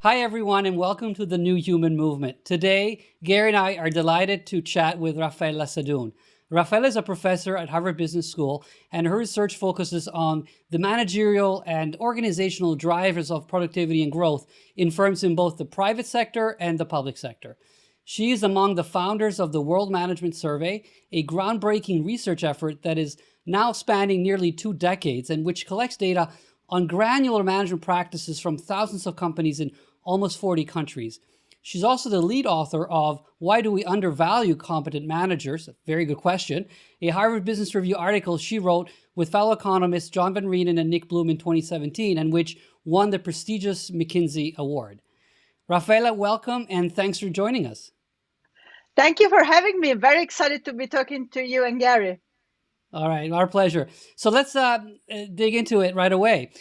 Hi, everyone, and welcome to the New Human Movement. Today, Gary and I are delighted to chat with Raffaella Sadun. Raffaella is a professor at Harvard Business School, and her research focuses on the managerial and organizational drivers of productivity and growth in firms in both the private sector and the public sector. She is among the founders of the World Management Survey, a groundbreaking research effort that is now spanning nearly 2 decades and which collects data on granular management practices from thousands of companies in almost 40 countries. She's also the lead author of Why Do We Undervalue Competent Managers? A very good question. A Harvard Business Review article she wrote with fellow economists John Van Reenen and Nick Bloom in 2017, and which won the prestigious McKinsey Award. Raffaella, welcome, and thanks for joining us. Thank you for having me. Very excited to be talking to you and Gary. All right, our pleasure. So let's dig into it right away.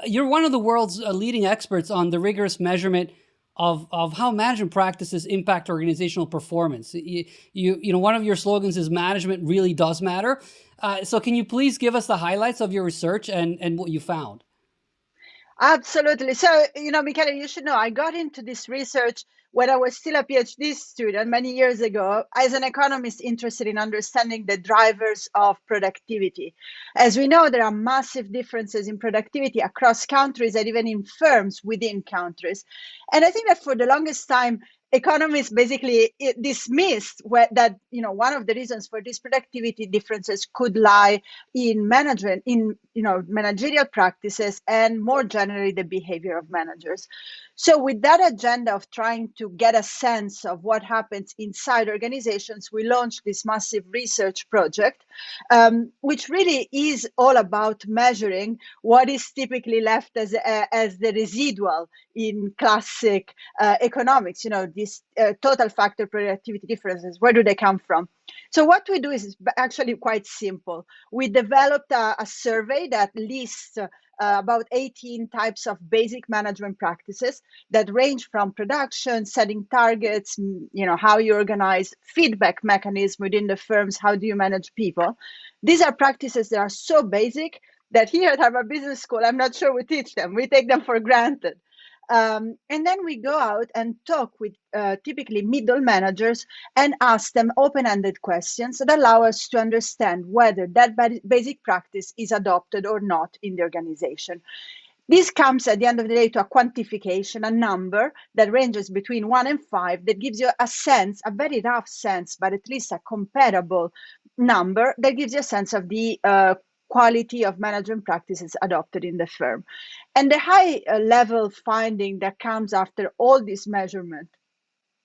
You're one of the world's leading experts on the rigorous measurement of how management practices impact organizational performance. You know, one of your slogans is management really does matter. So can you please give us the highlights of your research and what you found? Absolutely. So, Michele, you should know I got into this research when I was still a PhD student many years ago as an economist interested in understanding the drivers of productivity. As we know, there are massive differences in productivity across countries and even in firms within countries. And I think that for the longest time, economists basically dismissed that one of the reasons for these productivity differences could lie in management, in managerial practices, and more generally the behavior of managers. So with that agenda of trying to get a sense of what happens inside organizations, we launched this massive research project, which really is all about measuring what is typically left as the residual in classic economics. These total factor productivity differences, where do they come from? So what we do is actually quite simple. We developed a survey that lists about 18 types of basic management practices that range from production, setting targets, how you organize, feedback mechanism within the firms, how do you manage people. These are practices that are so basic that here at Harvard Business School, I'm not sure we teach them. We take them for granted. And then we go out and talk with typically middle managers and ask them open-ended questions that allow us to understand whether that basic practice is adopted or not in the organization. This comes at the end of the day to a quantification, a number that ranges between 1 and 5 that gives you a sense, a very rough sense, but at least a comparable number that gives you a sense of the quality of management practices adopted in the firm. And the high level finding that comes after all this measurement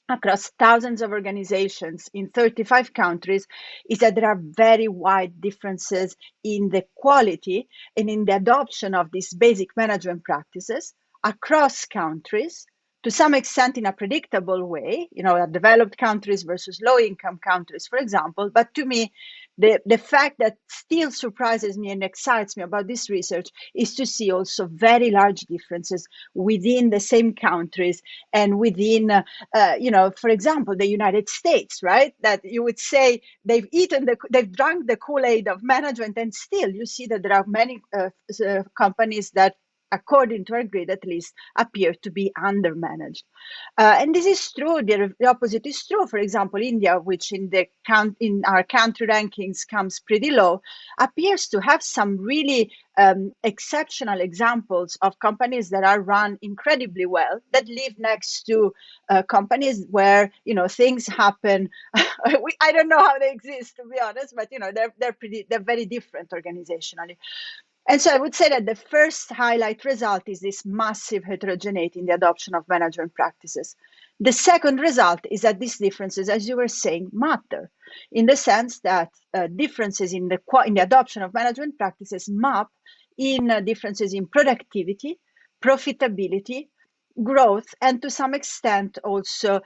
across thousands of organizations in 35 countries is that there are very wide differences in the quality and in the adoption of these basic management practices across countries, to some extent in a predictable way, developed countries versus low-income countries, for example. But to me, the fact that still surprises me and excites me about this research is to see also very large differences within the same countries and within, for example, the United States, right? That you would say they've drunk the Kool-Aid of management, and still you see that there are many companies that, according to our grid at least, appear to be undermanaged. And this is true. The opposite is true. For example, India, which in our country rankings comes pretty low, appears to have some really exceptional examples of companies that are run incredibly well, that live next to companies where things happen. I don't know how they exist, to be honest, but they're very different organizationally. And so I would say that the first highlight result is this massive heterogeneity in the adoption of management practices. The second result is that these differences, as you were saying, matter, in the sense that differences in the adoption of management practices map in differences in productivity, profitability, growth, and to some extent also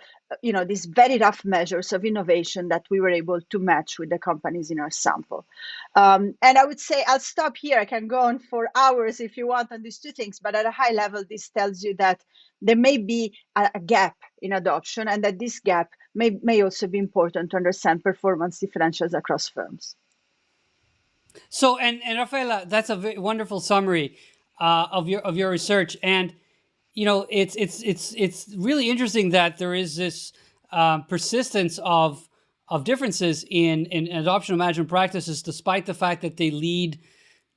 these very rough measures of innovation that we were able to match with the companies in our sample. And I would say I'll stop here. I can go on for hours if you want on these two things, but at a high level, this tells you that there may be a gap in adoption, and that this gap may also be important to understand performance differentials across firms. So, and Raffaella, that's a very wonderful summary of your research. And it's really interesting that there is this persistence of differences in adoption of management practices, despite the fact that they lead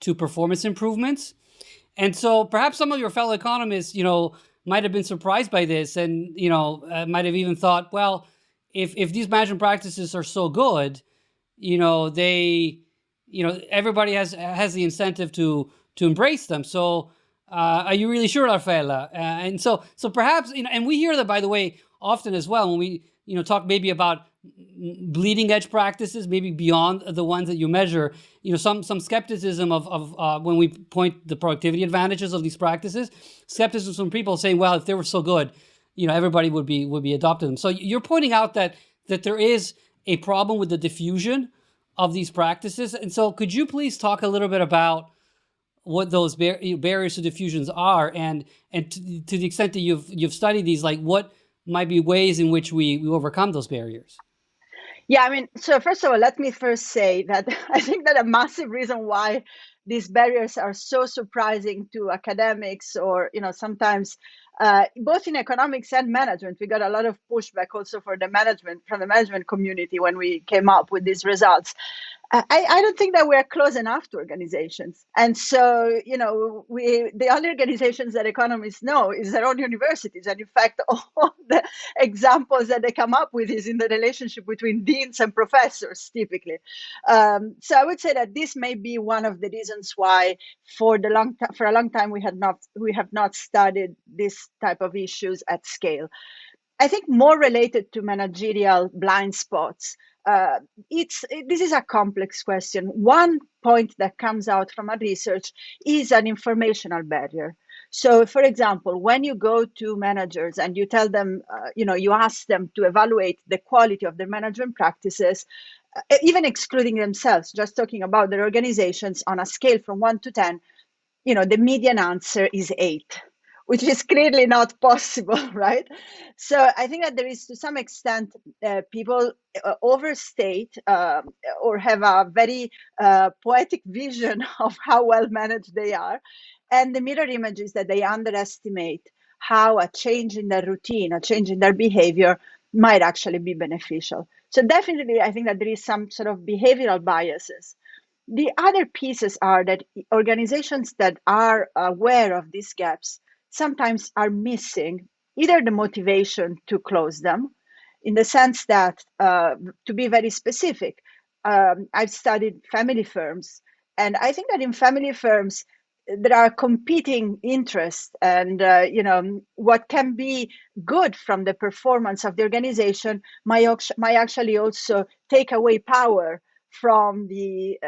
to performance improvements. And so perhaps some of your fellow economists, might have been surprised by this, and might have even thought, well, if these management practices are so good, they, everybody has the incentive to embrace them. So, are you really sure, Raffaella? And so perhaps, and we hear that, by the way, often as well when we talk maybe about bleeding edge practices, maybe beyond the ones that you measure. Some skepticism of when we point the productivity advantages of these practices, skepticism from people saying, well, if they were so good, everybody would be adopting them. So you're pointing out that there is a problem with the diffusion of these practices. And so could you please talk a little bit about what those barriers to diffusions are, and to the extent that you've studied these, like what might be ways in which we overcome those barriers? Yeah, I mean, so first of all, let me first say that I think that a massive reason why these barriers are so surprising to academics, or sometimes both in economics and management, we got a lot of pushback also from the management community when we came up with these results. I don't think that we're close enough to organizations. And so, the only organizations that economists know is their own universities. And in fact, all the examples that they come up with is in the relationship between deans and professors, typically. So I would say that this may be one of the reasons why for a long time we have not studied this type of issues at scale. I think more related to managerial blind spots. This is a complex question. One point that comes out from our research is an informational barrier. So, for example, when you go to managers and you tell them, you ask them to evaluate the quality of their management practices, even excluding themselves, just talking about their organizations on a scale from 1 to 10, the median answer is 8, which is clearly not possible, right? So I think that there is, to some extent, people overstate or have a very poetic vision of how well managed they are. And the mirror image is that they underestimate how a change in their routine, a change in their behavior might actually be beneficial. So definitely, I think that there is some sort of behavioral biases. The other pieces are that organizations that are aware of these gaps sometimes are missing either the motivation to close them, in the sense that, to be very specific, I've studied family firms, and I think that in family firms, there are competing interests, and what can be good from the performance of the organization might actually also take away power from the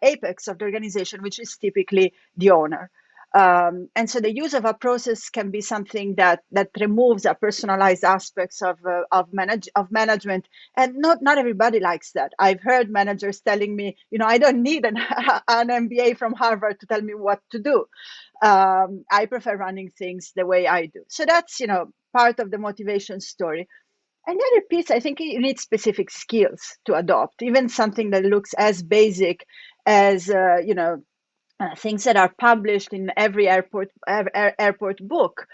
apex of the organization, which is typically the owner. And so the use of a process can be something that removes a personalized aspects of management, and not everybody likes that. I've heard managers telling me, I don't need an MBA from Harvard to tell me what to do. I prefer running things the way I do. So that's part of the motivation story. And the other piece, I think you need specific skills to adopt, even something that looks as basic as things that are published in every airport book.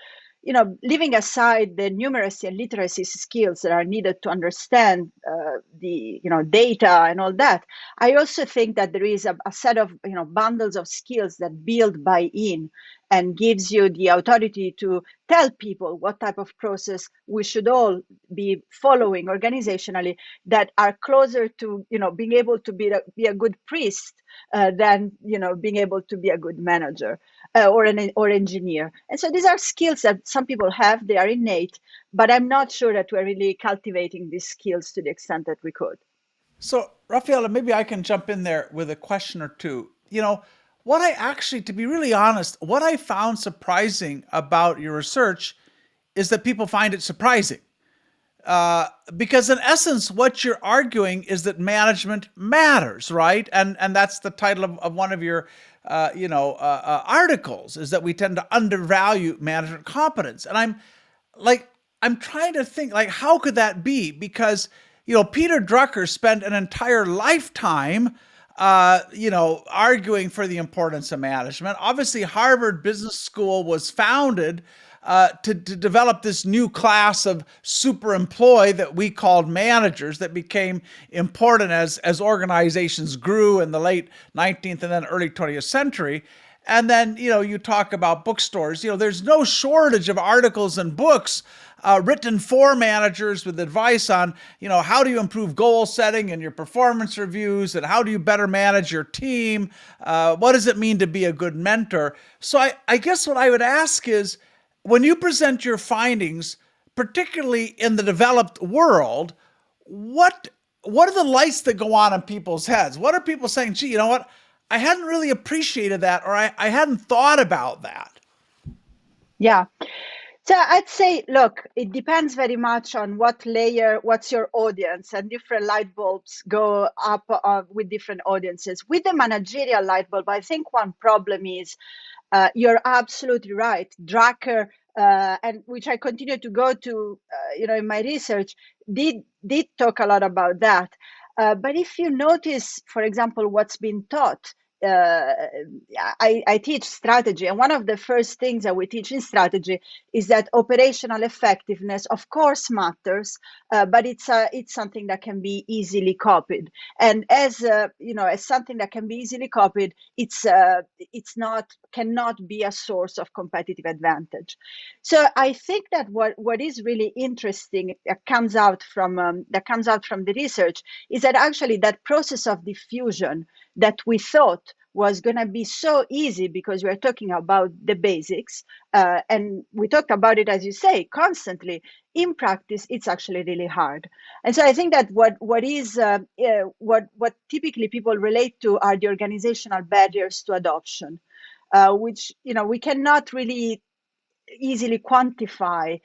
Leaving aside the numeracy and literacy skills that are needed to understand the data and all that, I also think that there is a set of bundles of skills that build buy-in and gives you the authority to tell people what type of process we should all be following organizationally, that are closer to being able to be a good priest than being able to be a good manager or engineer. And so these are skills that some people have; they are innate, but I'm not sure that we're really cultivating these skills to the extent that we could. So, Raffaella, maybe I can jump in there with a question or two. What I actually, to be really honest, what I found surprising about your research is that people find it surprising. Because in essence, what you're arguing is that management matters, right? And that's the title of one of your, articles, is that we tend to undervalue management competence. And I'm trying to think, like, how could that be? Because, Peter Drucker spent an entire lifetime arguing for the importance of management. Obviously, Harvard Business School was founded to develop this new class of super employee that we called managers that became important as organizations grew in the late 19th and then early 20th century. And then, you talk about bookstores. There's no shortage of articles and books written for managers with advice on, how do you improve goal setting and your performance reviews, and how do you better manage your team? What does it mean to be a good mentor? So I guess what I would ask is, when you present your findings, particularly in the developed world, what are the lights that go on in people's heads? What are people saying, gee, you know what? I hadn't really appreciated that, or I hadn't thought about that. Yeah. So I'd say, look, it depends very much on what layer, what's your audience, and different light bulbs go up with different audiences. With the managerial light bulb, I think one problem is you're absolutely right. Drucker, and which I continue to go to, in my research, did talk a lot about that. But if you notice, for example, what's been taught, I teach strategy, and one of the first things that we teach in strategy is that operational effectiveness, of course, matters, but it's something that can be easily copied. And as something that can be easily copied, cannot be a source of competitive advantage. So I think that what is really interesting that comes out from the research is that actually that process of diffusion that we thought was going to be so easy because we're talking about the basics, and we talked about it, as you say, constantly. In practice, it's actually really hard. And so I think that what typically people relate to are the organizational barriers to adoption, which we cannot really easily quantify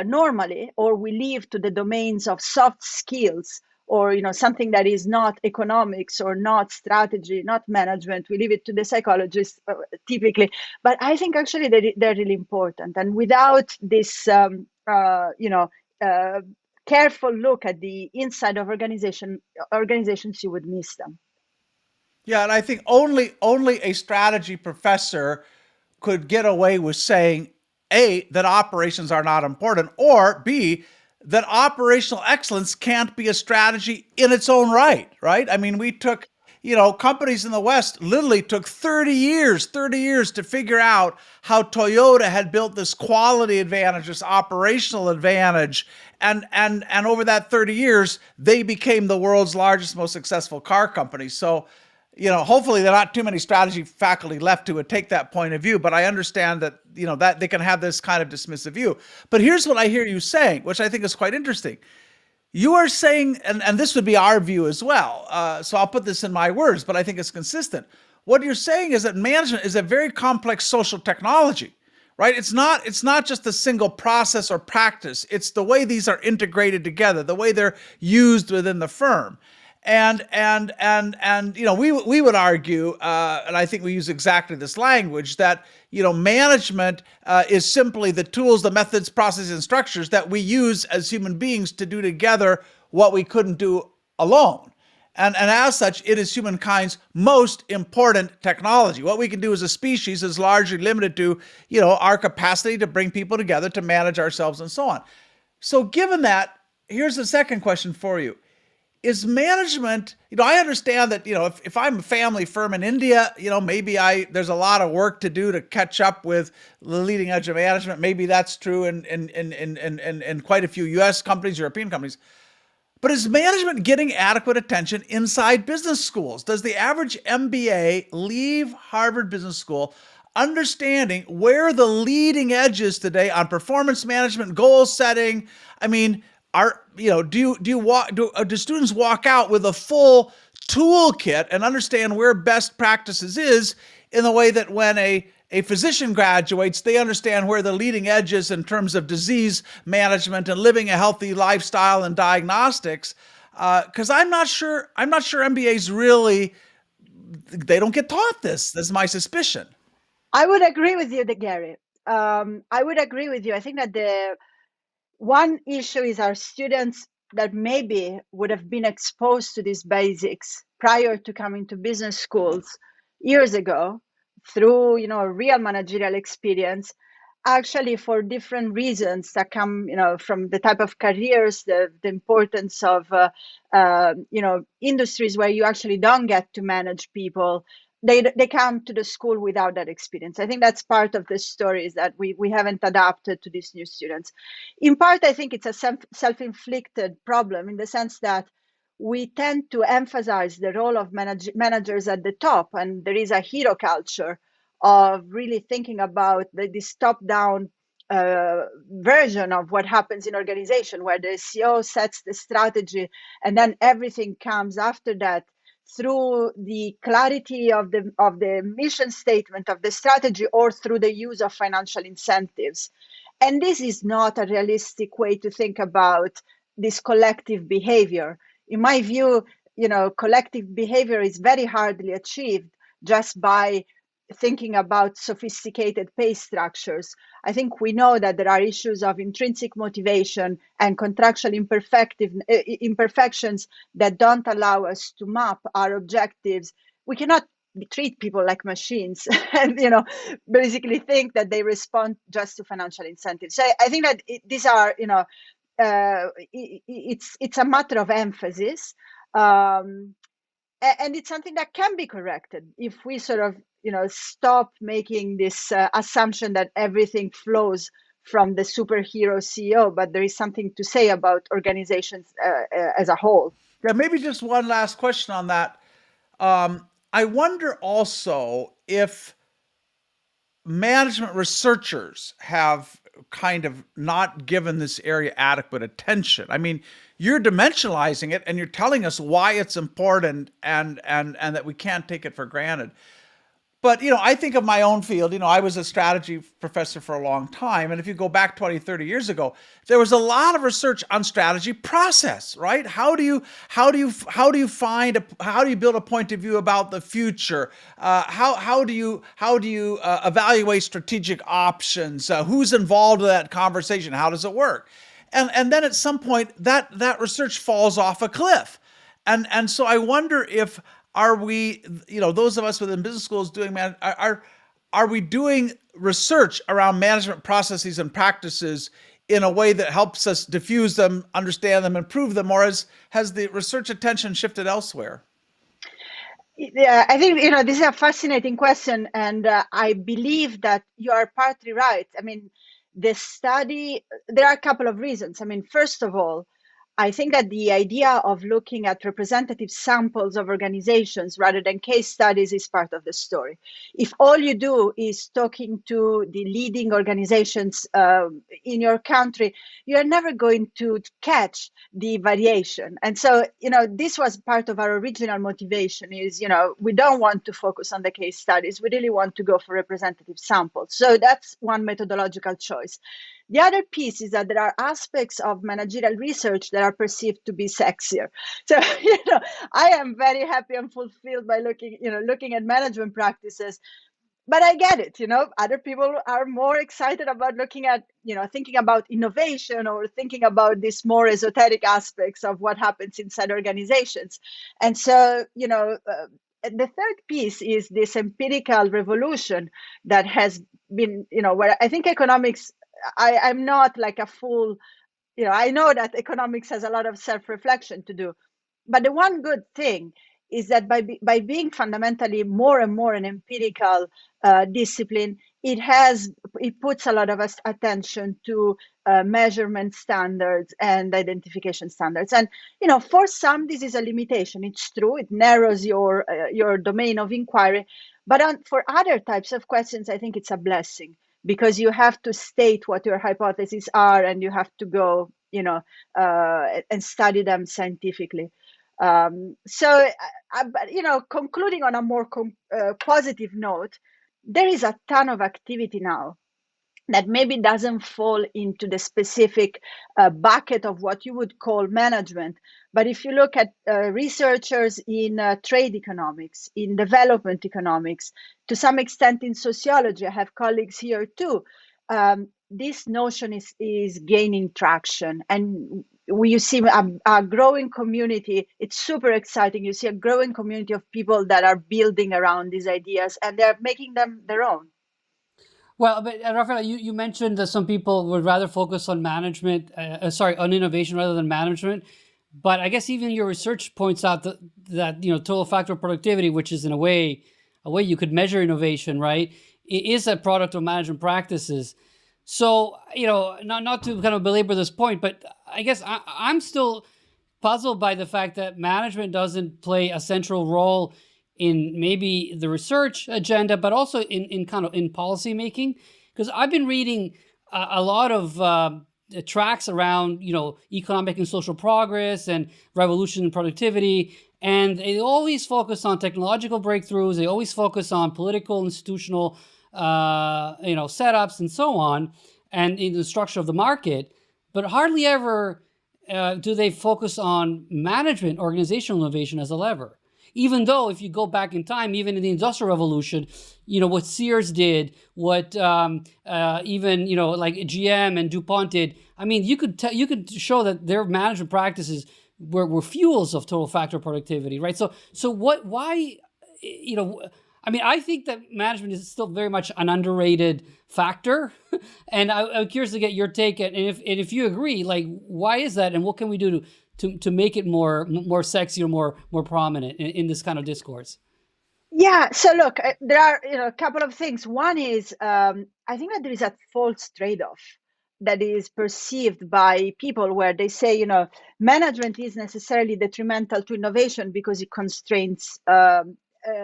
normally, or we leave to the domains of soft skills, or something that is not economics or not strategy, not management. We leave it to the psychologists typically. But I think actually they're really important. And without this, careful look at the inside of organizations, you would miss them. Yeah, and I think only a strategy professor could get away with saying, A, that operations are not important, or B, that operational excellence can't be a strategy in its own right, right? I mean, we took, companies in the West literally took 30 years to figure out how Toyota had built this quality advantage, this operational advantage. And over that 30 years, they became the world's largest, most successful car company. So, hopefully there are not too many strategy faculty left who would take that point of view, but I understand that, that they can have this kind of dismissive view. But here's what I hear you saying, which I think is quite interesting. You are saying, and this would be our view as well, so I'll put this in my words, but I think it's consistent. What you're saying is that management is a very complex social technology, right? It's not just a single process or practice. It's the way these are integrated together, the way they're used within the firm. And we would argue, and I think we use exactly this language, that management is simply the tools, the methods, processes, and structures that we use as human beings to do together what we couldn't do alone. And as such, it is humankind's most important technology. What we can do as a species is largely limited to, our capacity to bring people together, to manage ourselves, and so on. So given that, here's the second question for you. Is management, I understand that, if I'm a family firm in India, maybe there's a lot of work to do to catch up with the leading edge of management. Maybe that's true in quite a few US companies, European companies. But is management getting adequate attention inside business schools? Does the average MBA leave Harvard Business School understanding where the leading edge is today on performance management, goal setting? I mean, do students walk out with a full toolkit and understand where best practices is, in the way that when a physician graduates, they understand where the leading edge is in terms of disease management and living a healthy lifestyle and diagnostics? Because I'm not sure MBAs really, they don't get taught this. That's my suspicion. I would agree with you, Gary. I would agree with you. I think that the one issue is our students that maybe would have been exposed to these basics prior to coming to business schools years ago through, real managerial experience, actually for different reasons that come, from the type of careers, the importance of, industries where you actually don't get to manage people. They come to the school without that experience. I think that's part of the story, is that we haven't adapted to these new students. In part, I think it's a self-inflicted problem, in the sense that we tend to emphasize the role of managers at the top, and there is a hero culture of really thinking about this top-down version of what happens in organization, where the CEO sets the strategy and then everything comes after that through the clarity of the mission statement of the strategy, or through the use of financial incentives. And this is not a realistic way to think about this collective behavior. In my view, collective behavior is very hardly achieved just by thinking about sophisticated pay structures. I think we know that there are issues of intrinsic motivation and contractual imperfections that don't allow us to map our objectives. We cannot treat people like machines and basically think that they respond just to financial incentives. So I think that these are it's a matter of emphasis, and it's something that can be corrected if we sort of stop making this assumption that everything flows from the superhero CEO, but there is something to say about organizations as a whole. Yeah, maybe just one last question on that. I wonder also if management researchers have kind of not given this area adequate attention. I mean, you're dimensionalizing it and you're telling us why it's important, and that we can't take it for granted. But, I think of my own field. I was a strategy professor for a long time. And if you go back 20, 30 years ago, there was a lot of research on strategy process, right? How do you build a point of view about the future? How do you evaluate strategic options? Who's involved in that conversation? How does it work? And then at some point that research falls off a cliff. And so I wonder if, are we, those of us within business schools doing are we doing research around management processes and practices in a way that helps us diffuse them, understand them, improve them, or has the research attention shifted elsewhere? Yeah, I think this is a fascinating question, and I believe that you are partly right. I mean, the study, there are a couple of reasons. I mean, first of all, I think that the idea of looking at representative samples of organizations rather than case studies is part of the story. If all you do is talking to the leading organizations in your country, you're never going to catch the variation. And so, this was part of our original motivation is, we don't want to focus on the case studies. We really want to go for representative samples. So that's one methodological choice. The other piece is that there are aspects of managerial research that are perceived to be sexier. So, I am very happy and fulfilled by looking at management practices. But I get it, other people are more excited about looking at, thinking about innovation or thinking about these more esoteric aspects of what happens inside organizations. And so, the third piece is this empirical revolution that has been, where I think economics, I'm not like a full, I know that economics has a lot of self-reflection to do. But the one good thing is that by being fundamentally more and more an empirical discipline, it puts a lot of attention to measurement standards and identification standards. And for some, this is a limitation. It's true, it narrows your domain of inquiry. But for other types of questions, I think it's a blessing, because you have to state what your hypotheses are, and you have to go, and study them scientifically. So, concluding on a more positive note, there is a ton of activity now that maybe doesn't fall into the specific bucket of what you would call management. But if you look at researchers in trade economics, in development economics, to some extent in sociology, I have colleagues here too, this notion is gaining traction. And you see a growing community. It's super exciting. You see a growing community of people that are building around these ideas, and they're making them their own. Well, but Rafael, you mentioned that some people would rather focus on on innovation rather than management. But I guess even your research points out that total factor productivity, which is in a way you could measure innovation, right? It is a product of management practices. So not to kind of belabor this point, but I guess I'm still puzzled by the fact that management doesn't play a central role in maybe the research agenda, but also in kind of in policy making. Because I've been reading a lot of tracks around economic and social progress and revolution in productivity, and they always focus on technological breakthroughs. They always focus on political, institutional, setups and so on, and in the structure of the market, but hardly ever do they focus on management, organizational innovation as a lever. Even though if you go back in time, even in the Industrial Revolution, what Sears did, what even like GM and DuPont did. I mean, you could show that their management practices were fuels of total factor productivity, right? So why I mean, I think that management is still very much an underrated factor, and I'm curious to get your take. And if you agree, like, why is that, and what can we do to make it more sexy or more prominent in this kind of discourse? Yeah. So look, there are a couple of things. One is I think that there is a false trade-off that is perceived by people where they say management is necessarily detrimental to innovation because it constrains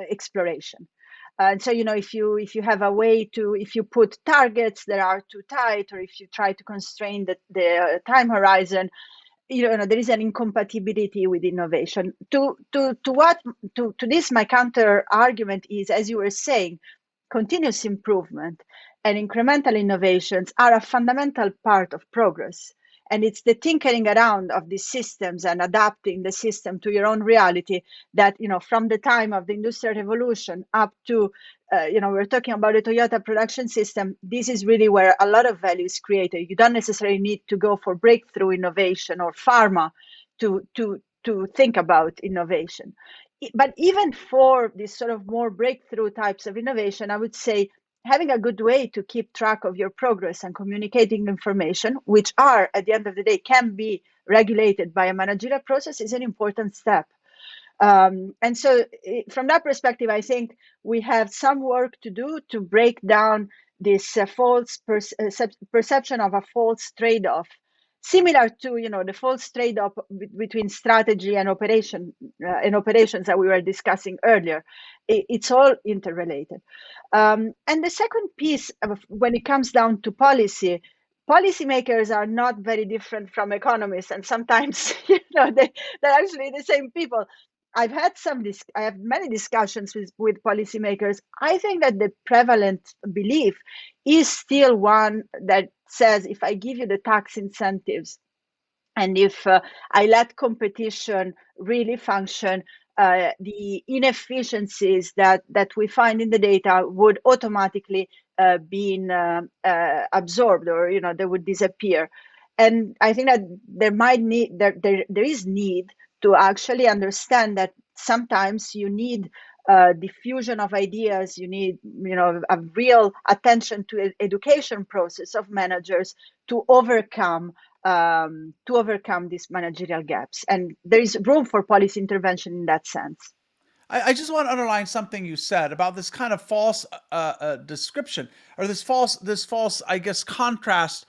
exploration. And so if you have a way to, if you put targets that are too tight, or if you try to constrain the time horizon, there is an incompatibility with innovation. To this, my counter argument is, as you were saying, continuous improvement and incremental innovations are a fundamental part of progress. And it's the tinkering around of these systems and adapting the system to your own reality that, from the time of the Industrial Revolution up to, we're talking about the Toyota production system. This is really where a lot of value is created. You don't necessarily need to go for breakthrough innovation or pharma to think about innovation. But even for these sort of more breakthrough types of innovation, I would say having a good way to keep track of your progress and communicating information, which are, at the end of the day, can be regulated by a managerial process, is an important step. And so from that perspective, I think we have some work to do to break down this false perception of a false trade-off, similar to the false trade-off between strategy and operations that we were discussing earlier. It's all interrelated. And the second piece, when it comes down to policymakers are not very different from economists, and sometimes they're actually the same people. I have many discussions with policymakers. I think that the prevalent belief is still one that says, if I give you the tax incentives and if I let competition really function, the inefficiencies that we find in the data would automatically be absorbed, or they would disappear. And I think that there is need to actually understand that sometimes you need diffusion of ideas. You need a real attention to education process of managers to overcome these managerial gaps. And there is room for policy intervention in that sense. I just want to underline something you said about this kind of false description, or this false, I guess, contrast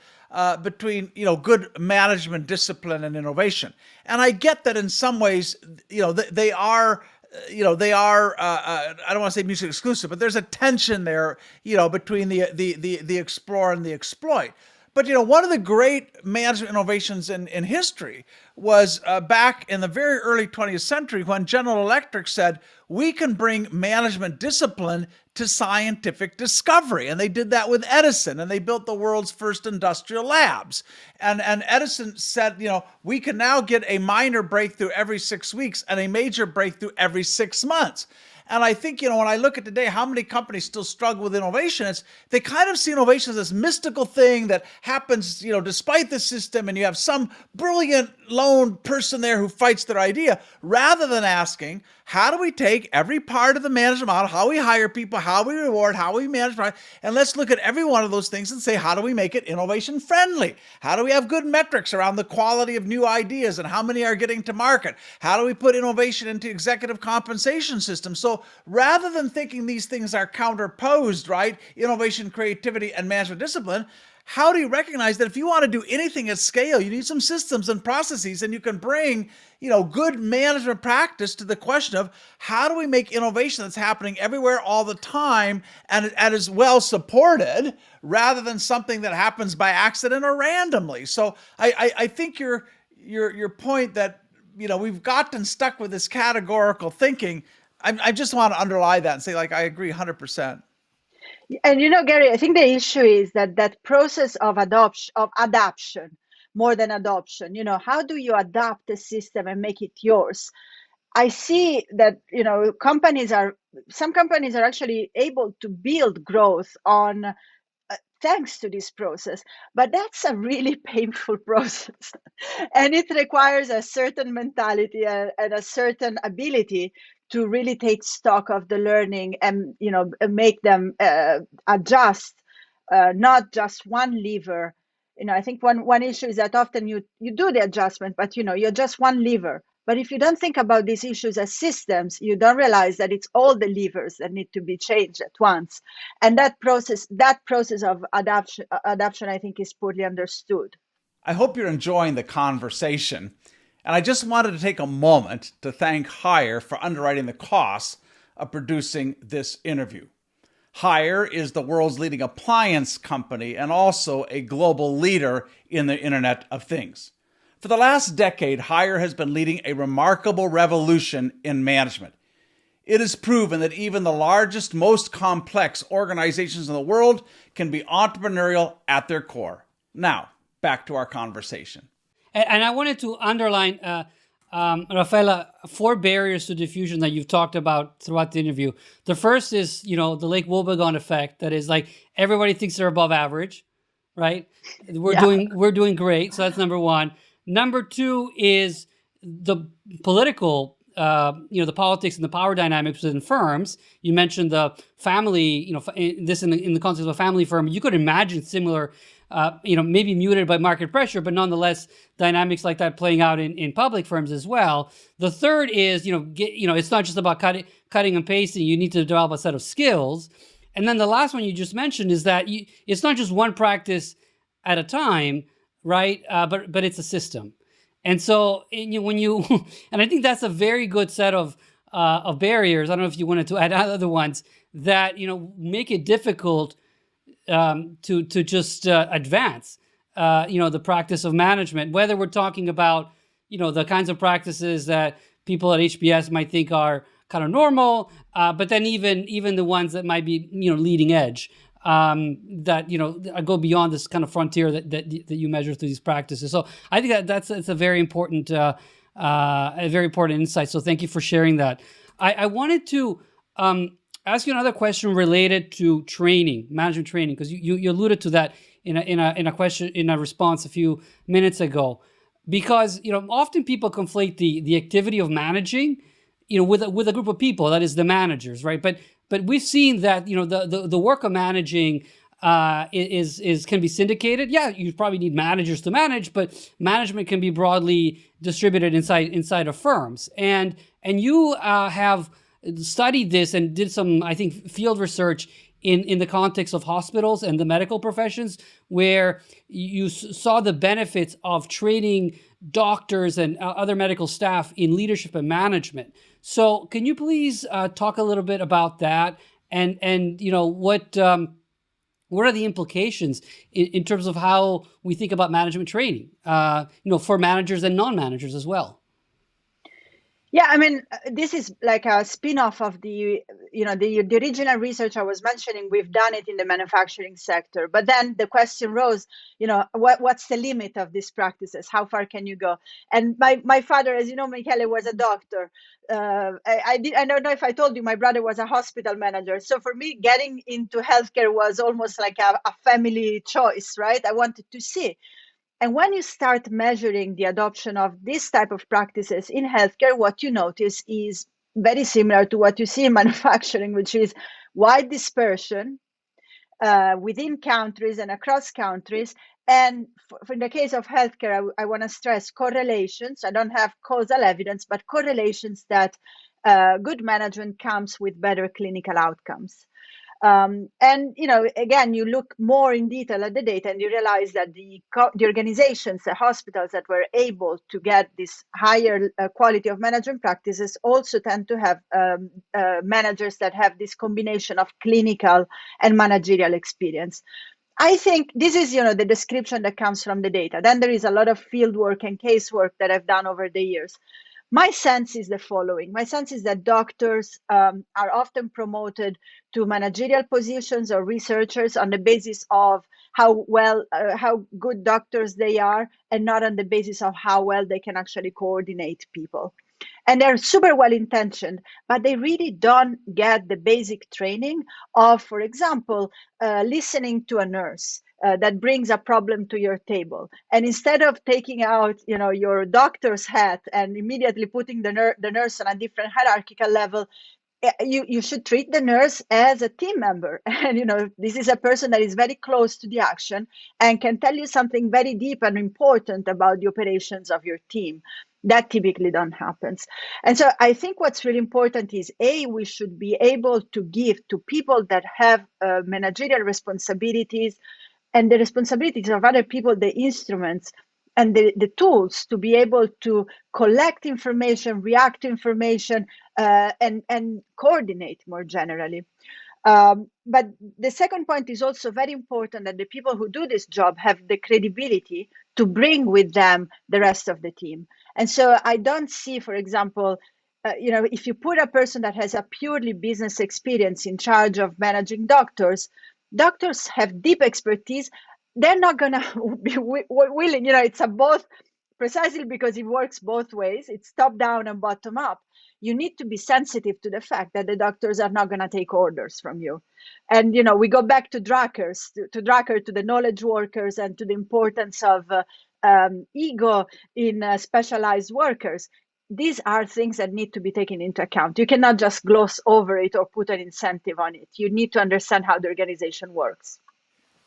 between good management discipline and innovation. And I get that in some ways, they are. I don't want to say mutually exclusive, but there's a tension there, between the explore and the exploit. But one of the great management innovations in history was back in the very early 20th century when General Electric said, we can bring management discipline to scientific discovery. And they did that with Edison, and they built the world's first industrial labs. And Edison said, we can now get a minor breakthrough every 6 weeks and a major breakthrough every 6 months. And I think, when I look at today, how many companies still struggle with innovation, they kind of see innovation as this mystical thing that happens, despite the system, and you have some brilliant lone person there who fights their idea, rather than asking, how do we take every part of the management model, how we hire people, how we reward, how we manage, and let's look at every one of those things and say, how do we make it innovation friendly? How do we have good metrics around the quality of new ideas and how many are getting to market? How do we put innovation into executive compensation systems? So rather than thinking these things are counterposed, right? Innovation, creativity, and management discipline, how do you recognize that if you want to do anything at scale, you need some systems and processes, and you can bring, good management practice to the question of how do we make innovation that's happening everywhere all the time and is well supported, rather than something that happens by accident or randomly. So I think your point that, we've gotten stuck with this categorical thinking, I just want to underline that and say, I agree 100%. And Gary, I think the issue is that process of adoption, more than adoption. How do you adapt the system and make it yours? I see that some companies are actually able to build growth on thanks to this process, but that's a really painful process, and it requires a certain mentality and a certain ability to really take stock of the learning and make them adjust, not just one lever. I think one issue is that often you do the adjustment, but you're just one lever. But if you don't think about these issues as systems, you don't realize that it's all the levers that need to be changed at once. And that process of adaptation, I think, is poorly understood. I hope you're enjoying the conversation. And I just wanted to take a moment to thank Haier for underwriting the costs of producing this interview. Haier is the world's leading appliance company and also a global leader in the Internet of Things. For the last decade, Haier has been leading a remarkable revolution in management. It is proven that even the largest, most complex organizations in the world can be entrepreneurial at their core. Now, back to our conversation. And I wanted to underline, Raffaella, 4 barriers to diffusion that you've talked about throughout the interview. The first is, the Lake Wobegon effect. That is everybody thinks they're above average, right? We're doing great. So that's number 1. Number 2 is the political, the politics and the power dynamics within firms. You mentioned the family, this in the context of a family firm. You could imagine similar, maybe muted by market pressure, but nonetheless dynamics like that playing out in public firms as well. The third is, it's not just about cutting and pasting. You need to develop a set of skills. And then the last one you just mentioned is that it's not just one practice at a time, right? But it's a system. And so and I think that's a very good set of barriers. I don't know if you wanted to add other ones that, make it difficult to just advance, the practice of management, whether we're talking about, the kinds of practices that people at HBS might think are kind of normal, but then even the ones that might be, leading edge. That go beyond this kind of frontier that you measure through these practices. So I think that's a very important insight. So thank you for sharing that. I wanted to ask you another question related to training, management training, because you alluded to that in a response a few minutes ago. Because often people conflate the activity of managing, with a group of people, that is the managers, right? But we've seen that the work of managing can be syndicated. Yeah, you probably need managers to manage, but management can be broadly distributed inside of firms. And you have studied this and did some, I think, field research in the context of hospitals and the medical professions, where you saw the benefits of training doctors and other medical staff in leadership and management. So can you please talk a little bit about that and what are the implications in terms of how we think about management training, for managers and non-managers as well? Yeah, I mean, this is like a spin-off of the original research I was mentioning. We've done it in the manufacturing sector, but then the question rose, what's the limit of these practices? How far can you go? And my father, as you know, Michele, was a doctor. I don't know if I told you, my brother was a hospital manager. So for me, getting into healthcare was almost like a family choice, right? I wanted to see. And when you start measuring the adoption of this type of practices in healthcare, what you notice is very similar to what you see in manufacturing, which is wide dispersion within countries and across countries. And for in the case of healthcare, I want to stress correlations. I don't have causal evidence, but correlations that good management comes with better clinical outcomes. And again, you look more in detail at the data, and you realize that the organizations, the hospitals that were able to get this higher quality of management practices also tend to have managers that have this combination of clinical and managerial experience. I think this is, the description that comes from the data. Then there is a lot of field work and casework that I've done over the years. My sense is the following. My sense is that doctors are often promoted to managerial positions or researchers on the basis of how good doctors they are, and not on the basis of how well they can actually coordinate people. And they're super well intentioned, but they really don't get the basic training of, for example, listening to a nurse that brings a problem to your table, and instead of taking out your doctor's hat and immediately putting the nurse on a different hierarchical level, you should treat the nurse as a team member. And this is a person that is very close to the action and can tell you something very deep and important about the operations of your team. That typically don't happens. And so I think what's really important is, we should be able to give to people that have managerial responsibilities and the responsibilities of other people the instruments and the tools to be able to collect information, react to information, and coordinate more generally. But the second point is also very important, that the people who do this job have the credibility to bring with them the rest of the team. And so I don't see, for example, if you put a person that has a purely business experience in charge of managing doctors have deep expertise. They're not going to be willing. It's a both, precisely because it works both ways. It's top down and bottom up. You need to be sensitive to the fact that the doctors are not going to take orders from you. And, we go back to Drucker, to the knowledge workers, and to the importance of ego in specialized workers. These are things that need to be taken into account. You cannot just gloss over it or put an incentive on it. You need to understand how the organization works.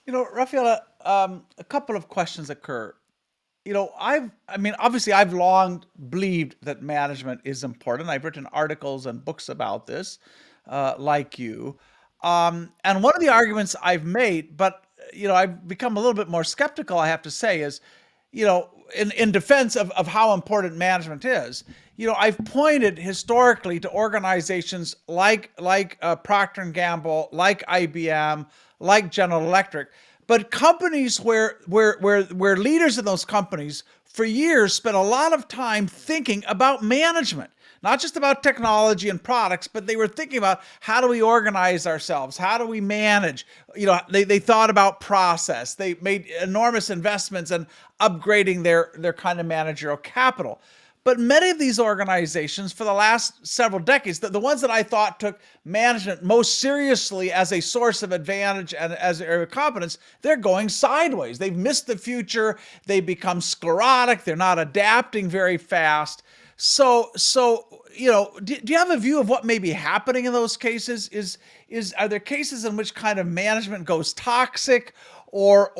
Raffaella, a couple of questions occur. Obviously, I've long believed that management is important. I've written articles and books about this, like you. And one of the arguments I've made, but I've become a little bit more skeptical, I have to say, is, in defense of how important management is. I've pointed historically to organizations like Procter and Gamble, like IBM, like General Electric, but companies where leaders in those companies for years spent a lot of time thinking about management, not just about technology and products, but they were thinking about, how do we organize ourselves? How do we manage? They thought about process. They made enormous investments in upgrading their kind of managerial capital. But many of these organizations for the last several decades, the ones that I thought took management most seriously as a source of advantage and as an area of competence, they're going sideways. They've missed the future. They've become sclerotic. They're not adapting very fast. So do you have a view of what may be happening in those cases? Are there cases in which kind of management goes toxic, or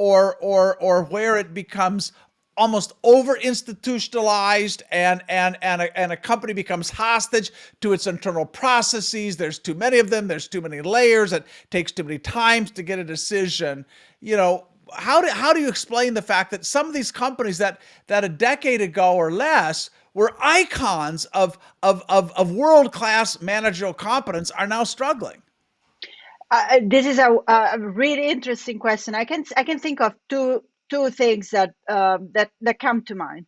where it becomes almost over institutionalized, and a company becomes hostage to its internal processes? There's too many of them. There's too many layers. It takes too many times to get a decision. How do you explain the fact that some of these companies that a decade ago or less were icons of world-class managerial competence are now struggling? This is a really interesting question. I can think of two things that come to mind.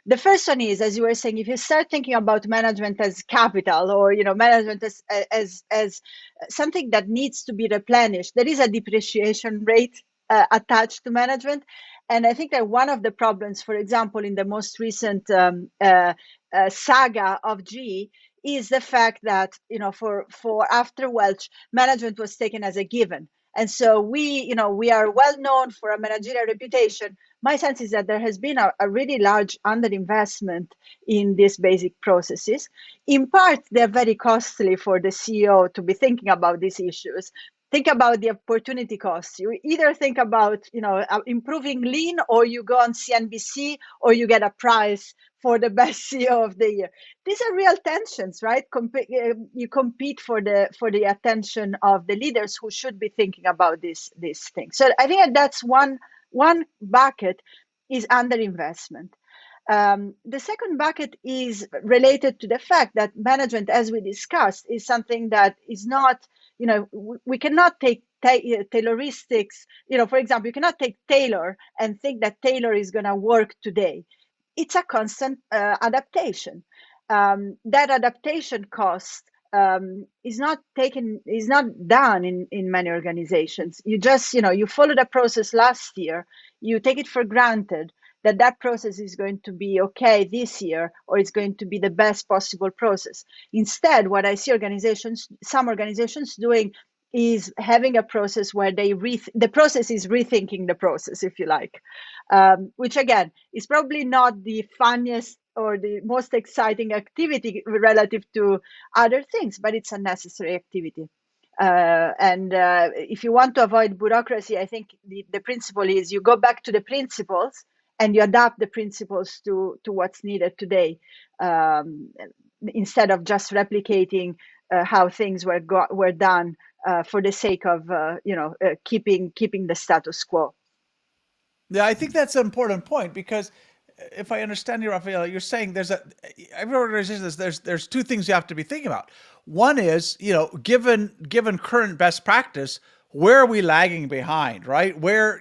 The first one is, as you were saying, if you start thinking about management as capital, or management as something that needs to be replenished, there is a depreciation rate attached to management. And I think that one of the problems, for example, in the most recent saga of GE, is the fact that for after Welch, management was taken as a given. And so we are well known for a managerial reputation. My sense is that there has been a really large underinvestment in these basic processes. In part, they're very costly for the CEO to be thinking about these issues. Think about the opportunity costs. You either think about improving lean, or you go on CNBC, or you get a prize for the best CEO of the year. These are real tensions, right? You compete for the attention of the leaders who should be thinking about these things. So I think that's one bucket is underinvestment. The second bucket is related to the fact that management, as we discussed, is something that is not, we cannot take tailoristics. For example, you cannot take Taylor and think that Taylor is going to work today. It's a constant adaptation. That adaptation cost is not done in many organizations. You just, you followed a process last year, you take it for granted that process is going to be okay this year, or it's going to be the best possible process. Instead, what I see some organizations doing is having a process where the process is rethinking the process, if you like, which again is probably not the funniest or the most exciting activity relative to other things, but it's a necessary activity. And if you want to avoid bureaucracy, I think the principle is you go back to the principles and you adapt the principles to what's needed today, instead of just replicating how things were done for the sake of keeping the status quo. Yeah, I think that's an important point, because if I understand you, Raffaella, you're saying every organization there's two things you have to be thinking about. One is, given current best practice, where are we lagging behind, right? Where,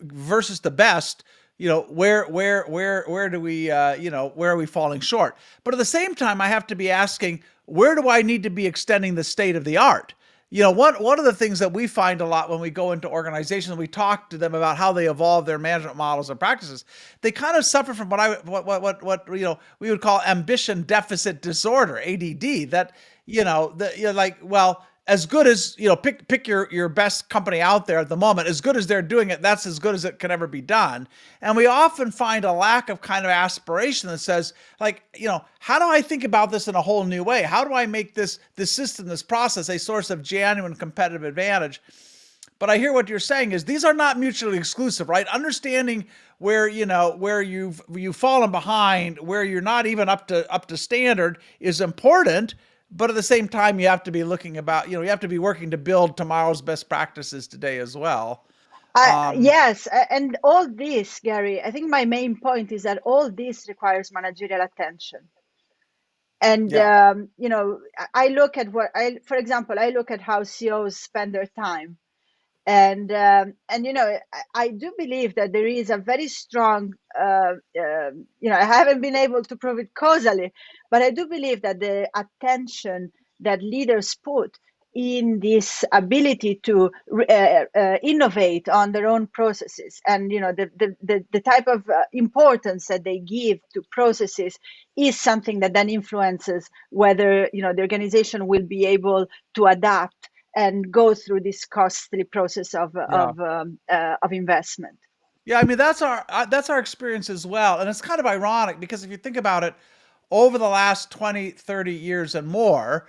versus the best, where do we, where are we falling short? But at the same time, I have to be asking, where do I need to be extending the state of the art? One of the things that we find a lot when we go into organizations, we talk to them about how they evolve their management models and practices. They kind of suffer from what we would call ambition deficit disorder, ADD. That as good as pick your best company out there at the moment, as good as they're doing it, that's as good as it can ever be done. And we often find a lack of kind of aspiration that says, how do I think about this in a whole new way? How do I make this system, this process, a source of genuine competitive advantage? But I hear what you're saying is these are not mutually exclusive, right? Understanding where you've fallen behind, where you're not even up to standard is important. But at the same time, you have to be looking about, you have to be working to build tomorrow's best practices today as well. Yes. And all this, Gary, I think my main point is that all this requires managerial attention. And, Yeah. I look at for example, I look at how CEOs spend their time. And I do believe that there is a very strong, I haven't been able to prove it causally, but I do believe that the attention that leaders put in this ability to innovate on their own processes, and the type of importance that they give to processes is something that then influences whether the organization will be able to adapt and go through this costly process of investment. Yeah, I mean that's our experience as well. And it's kind of ironic because if you think about it, over the last 20, 30 years and more,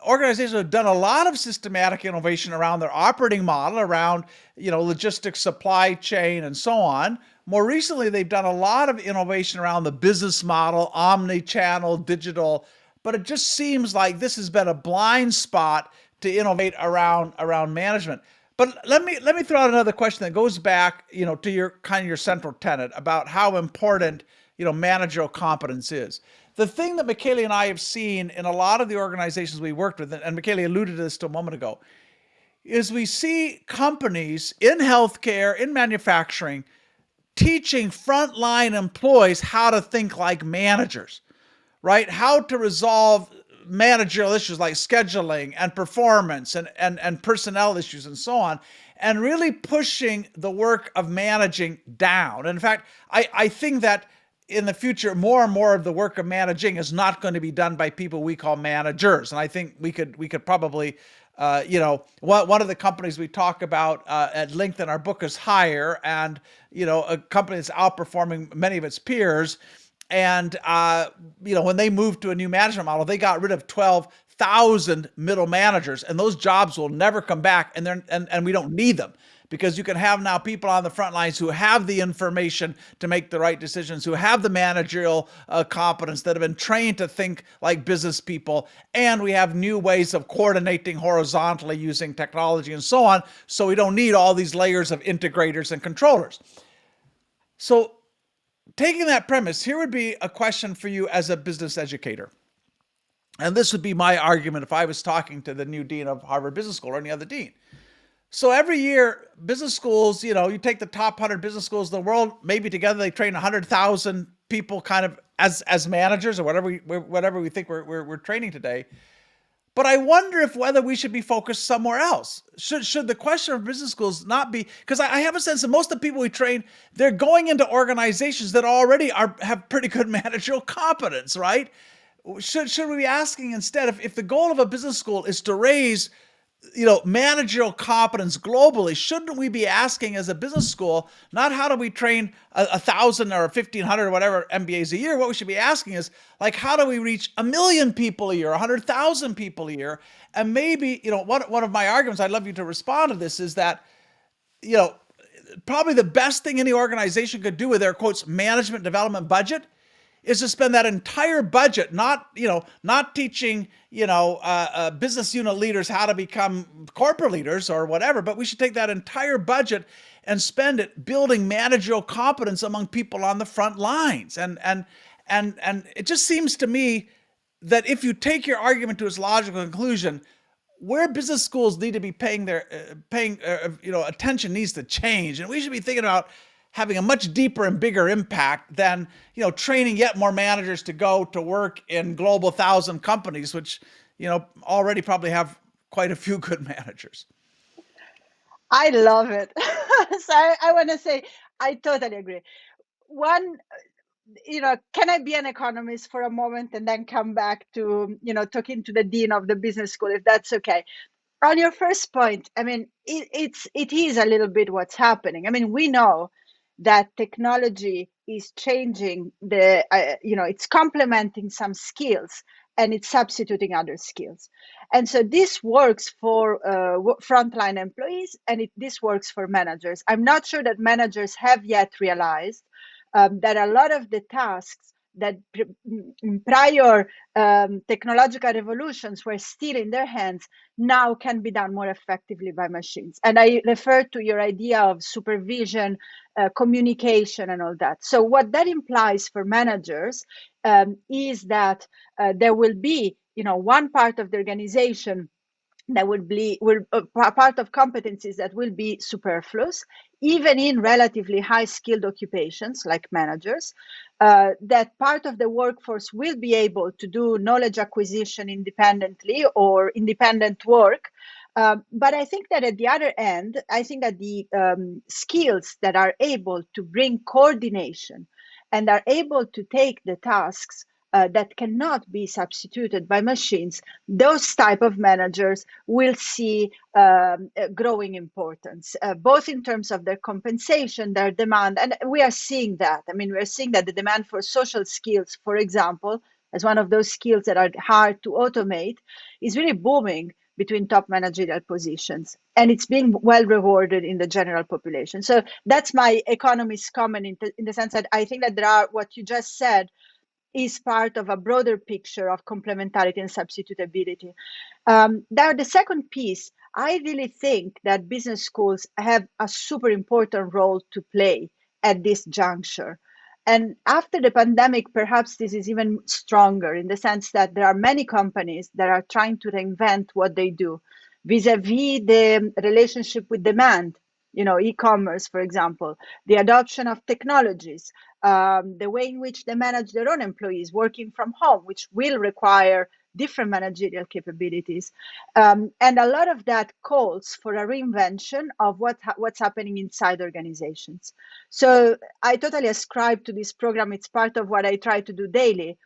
organizations have done a lot of systematic innovation around their operating model, around logistics, supply chain, and so on. More recently, they've done a lot of innovation around the business model, omni-channel, digital. But it just seems like this has been a blind spot to innovate around management. But let me throw out another question that goes back, to your central tenet about how important, managerial competence is. The thing that Michele and I have seen in a lot of the organizations we worked with, and Michele alluded to this a moment ago, is we see companies in healthcare, in manufacturing, teaching frontline employees how to think like managers, right? How to resolve managerial issues like scheduling and performance and personnel issues and so on, and really pushing the work of managing down. And in fact, I think that in the future, more and more of the work of managing is not going to be done by people we call managers. And I think we could probably, one of the companies we talk about at length in our book is Hire, and a company that's outperforming many of its peers. And when they moved to a new management model, they got rid of 12,000 middle managers, and those jobs will never come back. And we don't need them, because you can have now people on the front lines who have the information to make the right decisions, who have the managerial competence, that have been trained to think like business people. And we have new ways of coordinating horizontally using technology and so on. So we don't need all these layers of integrators and controllers. So taking that premise, here would be a question for you as a business educator. And this would be my argument if I was talking to the new dean of Harvard Business School or any other dean. So every year, business schools, you take the top 100 business schools in the world, maybe together they train 100,000 people kind of as managers or whatever we think we're training today. But I wonder whether we should be focused somewhere else. Should the question of business schools not be, because I have a sense that most of the people we train, they're going into organizations that already have pretty good managerial competence, right? Should we be asking instead, if the goal of a business school is to raise managerial competence globally, shouldn't we be asking as a business school, not how do we train 1,000 or 1,500 or whatever MBAs a year? What we should be asking is, like, how do we reach 1 million people a year, 100,000 people a year? And maybe, one of my arguments, I'd love you to respond to this, is that, probably the best thing any organization could do with their, quotes, management development budget is to spend that entire budget, not teaching, business unit leaders how to become corporate leaders or whatever, but we should take that entire budget and spend it building managerial competence among people on the front lines. And it just seems to me that if you take your argument to its logical conclusion, where business schools need to be paying attention needs to change. And we should be thinking about having a much deeper and bigger impact than, training yet more managers to go to work in global 1,000 companies, which, already probably have quite a few good managers. I love it. So I want to say, I totally agree. One, can I be an economist for a moment and then come back to, talking to the dean of the business school, if that's okay? On your first point, I mean, it is a little bit what's happening. I mean, we know that technology is changing it's complementing some skills and it's substituting other skills. And so this works for frontline employees, and this works for managers. I'm not sure that managers have yet realized that a lot of the tasks that prior technological revolutions were still in their hands now can be done more effectively by machines. And I refer to your idea of supervision, communication, and all that. So what that implies for managers is that there will be, one part of the organization that part of competencies that will be superfluous, even in relatively high skilled occupations like managers, that part of the workforce will be able to do knowledge acquisition independently or independent work. But I think that at the other end, I think that the skills that are able to bring coordination and are able to take the tasks that cannot be substituted by machines, those type of managers will see growing importance, both in terms of their compensation, their demand. And we are seeing that. I mean, we're seeing that the demand for social skills, for example, as one of those skills that are hard to automate, is really booming between top managerial positions. And it's being well rewarded in the general population. So that's my economist comment in the sense that I think that there are, what you just said, is part of a broader picture of complementarity and substitutability. Now, the second piece, I really think that business schools have a super important role to play at this juncture. And after the pandemic, perhaps this is even stronger in the sense that there are many companies that are trying to reinvent what they do vis-a-vis the relationship with demand. e-commerce, for example, the adoption of technologies, the way in which they manage their own employees working from home, which will require different managerial capabilities. And a lot of that calls for a reinvention of what's happening inside organizations. So I totally ascribe to this program. It's part of what I try to do daily,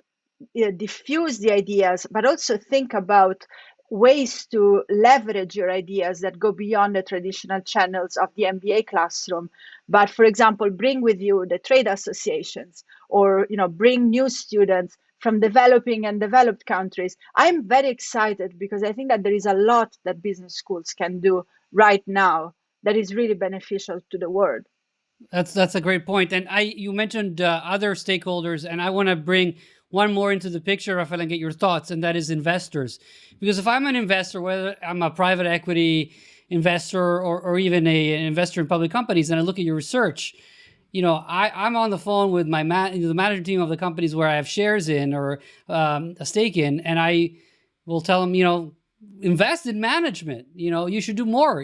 diffuse the ideas, but also think about ways to leverage your ideas that go beyond the traditional channels of the MBA classroom. But for example, bring with you the trade associations, or bring new students from developing and developed countries. I'm very excited because I think that there is a lot that business schools can do right now that is really beneficial to the world. That's a great point. And you mentioned other stakeholders, and I want to bring one more into the picture, Rafael, and get your thoughts, and that is investors. Because if I'm an investor, whether I'm a private equity investor or even an investor in public companies, and I look at your research, I'm on the phone with the management team of the companies where I have shares in or a stake in, and I will tell them, invest in management. You should do more.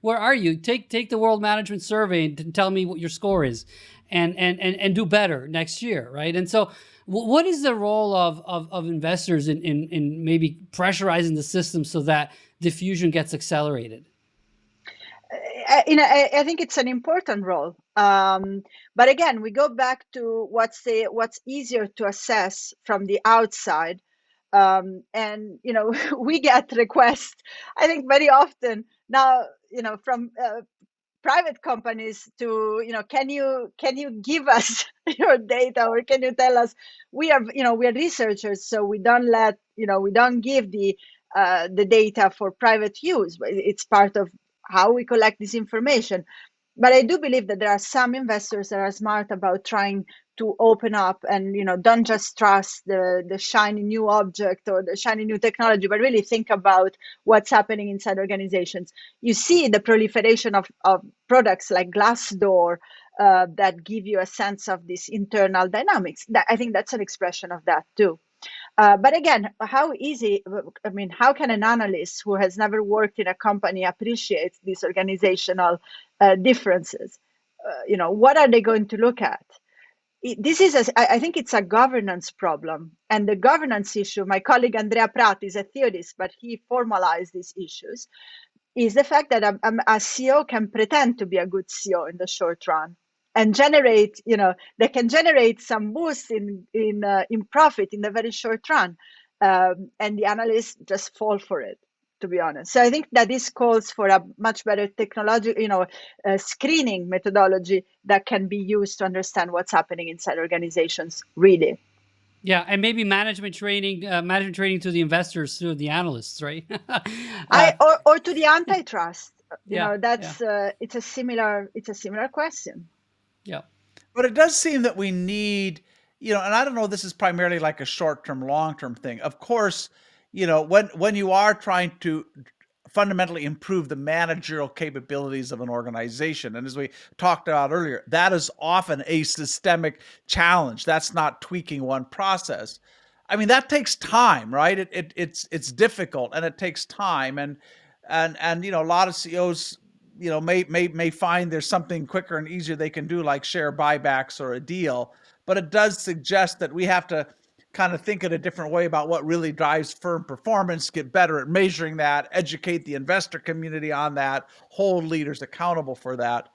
Where are you? Take the World Management Survey and tell me what your score is, and do better next year, right? And so, what is the role of investors in maybe pressurizing the system so that diffusion gets accelerated? I think it's an important role. But again, we go back to what's easier to assess from the outside. And we get requests, I think, very often now, from private companies to, can you give us your data, or can you tell us? We are researchers, so we don't give the data for private use. It's part of how we collect this information. But I do believe that there are some investors that are smart about trying to open up and don't just trust the shiny new object or the shiny new technology, but really think about what's happening inside organizations. You see the proliferation of products like Glassdoor that give you a sense of this internal dynamics. I think that's an expression of that too. But again, how can an analyst who has never worked in a company appreciate these organizational differences? What are they going to look at? I think it's a governance problem. And the governance issue, my colleague Andrea Pratt is a theorist, but he formalized these issues, is the fact that a CEO can pretend to be a good CEO in the short run and generate, they can generate some boost in profit in the very short run. And the analysts just fall for it, to be honest. So I think that this calls for a much better technology, screening methodology that can be used to understand what's happening inside organizations, really. Yeah, and maybe management training to the investors, to the analysts, right? Or to the antitrust. Yeah, it's a similar question. Yeah. But it does seem that we need, and I don't know, this is primarily like a short-term, long-term thing. Of course, when you are trying to fundamentally improve the managerial capabilities of an organization, and as we talked about earlier, that is often a systemic challenge. That's not tweaking one process. I mean, that takes time, right? It's difficult and it takes time, and a lot of CEOs may find there's something quicker and easier they can do, like share buybacks or a deal. But it does suggest that we have to kind of think in a different way about what really drives firm performance, get better at measuring that, educate the investor community on that, hold leaders accountable for that.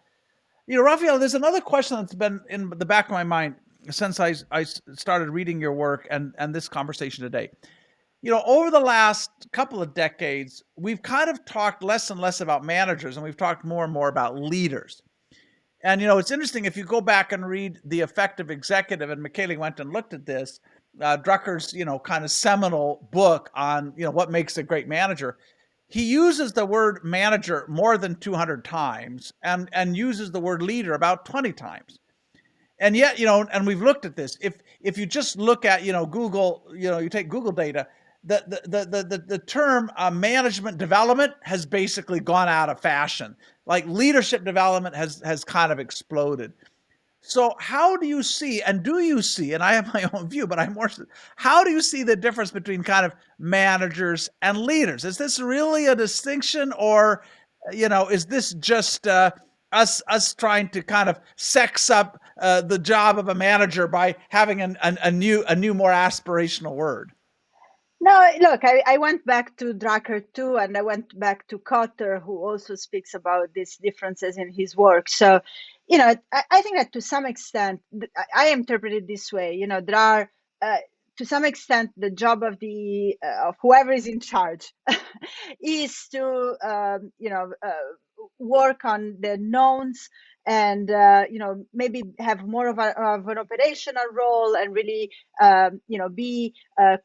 Raffaella, there's another question that's been in the back of my mind since I started reading your work and this conversation today. Over the last couple of decades, we've kind of talked less and less about managers, and we've talked more and more about leaders. And, it's interesting, if you go back and read The Effective Executive, and Michele went and looked at this, Drucker's, kind of seminal book on, what makes a great manager, he uses the word manager more than 200 times and uses the word leader about 20 times. And yet, and we've looked at this, if you just look at, Google, you take Google data, the term management development has basically gone out of fashion. Like leadership development has kind of exploded. So how do you see, and do you see, and I have my own view, but how do you see the difference between kind of managers and leaders? Is this really a distinction, or Is this just us trying to kind of sex up the job of a manager by having a new more aspirational word? No, look, I went back to Drucker too, and I went back to Cotter, who also speaks about these differences in his work. So, I think that to some extent, I interpret it this way. There are, to some extent, the job of whoever is in charge is to, work on the knowns and maybe have more of an operational role and really be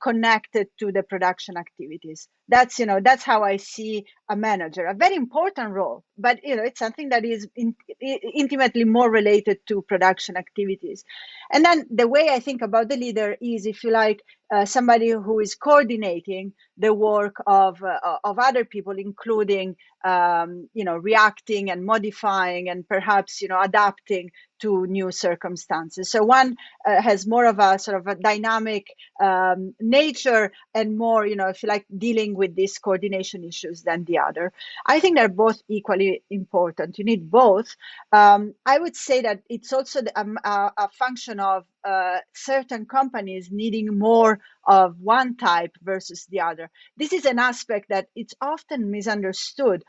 connected to the production activities. That's how I see a manager, a very important role, but it's something that is intimately more related to production activities. And then the way I think about the leader is, if you like, somebody who is coordinating the work of other people, including reacting and modifying and perhaps adapting to new circumstances. So one has more of a sort of a dynamic nature and more, if you like, dealing with these coordination issues than the other. I think they're both equally important. You need both. I would say that it's also a function of certain companies needing more of one type versus the other. This is an aspect that it's often misunderstood.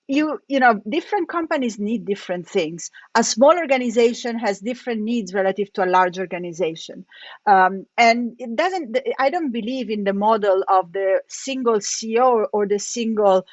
Different companies need different things. A small organization has different needs relative to a large organization, and I don't believe in the model of the single CEO or the single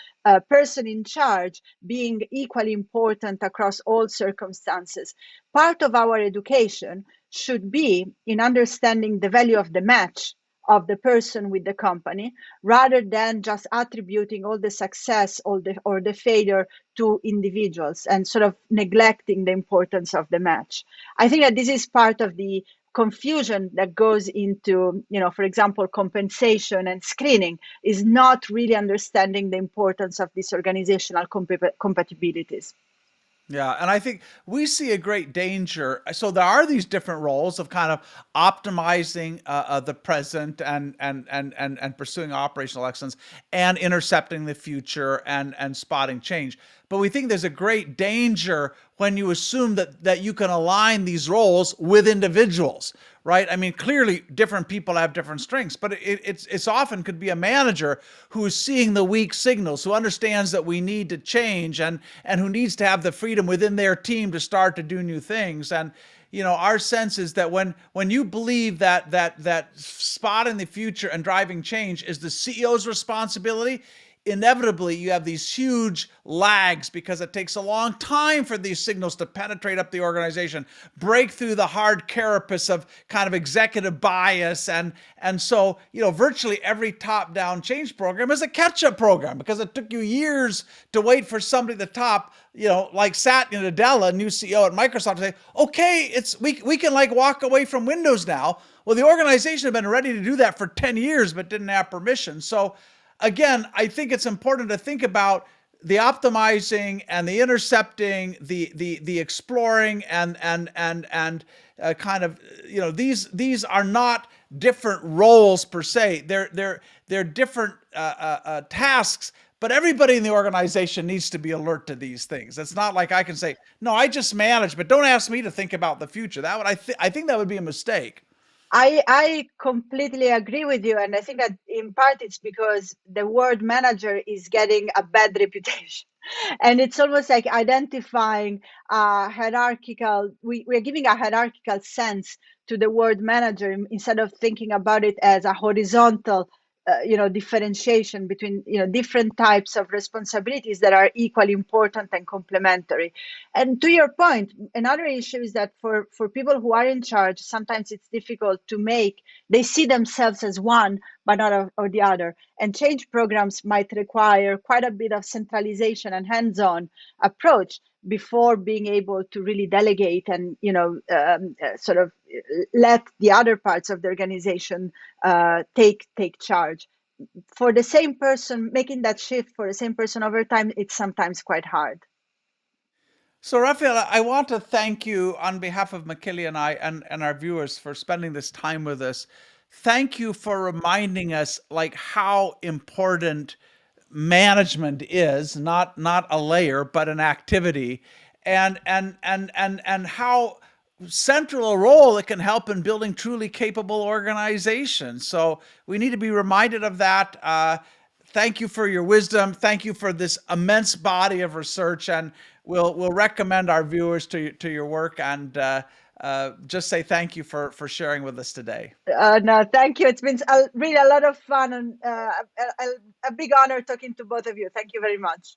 person in charge being equally important across all circumstances. Part of our education should be in understanding the value of the match of the person with the company, rather than just attributing all the success or the failure to individuals and sort of neglecting the importance of the match. I think that this is part of the confusion that goes into, for example, compensation and screening, is not really understanding the importance of these organizational compatibilities. Yeah, and I think we see a great danger. So there are these different roles of kind of optimizing the present and pursuing operational excellence and intercepting the future and spotting change. But we think there's a great danger when you assume that you can align these roles with individuals, right? I mean, clearly different people have different strengths, but it's often could be a manager who is seeing the weak signals, who understands that we need to change and who needs to have the freedom within their team to start to do new things. And our sense is that when you believe that spotting the future and driving change is the CEO's responsibility, inevitably you have these huge lags because it takes a long time for these signals to penetrate up the organization, break through the hard carapace of kind of executive bias. And so, virtually every top-down change program is a catch-up program because it took you years to wait for somebody at the top, like Satya Nadella, new CEO at Microsoft, to say, okay, we can like walk away from Windows now. Well, the organization had been ready to do that for 10 years, but didn't have permission. So again, I think it's important to think about the optimizing and the intercepting, the exploring, and kind of these are not different roles per se. They're different tasks. But everybody in the organization needs to be alert to these things. It's not like I can say, no, I just manage, but don't ask me to think about the future. I think that would be a mistake. I completely agree with you. And I think that in part it's because the word manager is getting a bad reputation. And it's almost like identifying we're giving a hierarchical sense to the word manager instead of thinking about it as a horizontal differentiation between different types of responsibilities that are equally important and complementary. And to your point, another issue is that for people who are in charge, sometimes it's difficult to they see themselves as one but not or the other, and change programs might require quite a bit of centralization and hands-on approach before being able to really delegate and sort of let the other parts of the organization take charge. For the same person, making that shift for the same person over time, it's sometimes quite hard. So, Raffaella, I want to thank you on behalf of McKinley and I and our viewers for spending this time with us. Thank you for reminding us like how important management is, not a layer, but an activity, and how central a role it can help in building truly capable organizations. So we need to be reminded of that. Thank you for your wisdom. Thank you for this immense body of research, and we'll recommend our viewers to your work, and just say thank you for sharing with us today. No, thank you. It's been really a lot of fun, and a big honor talking to both of you. Thank you very much.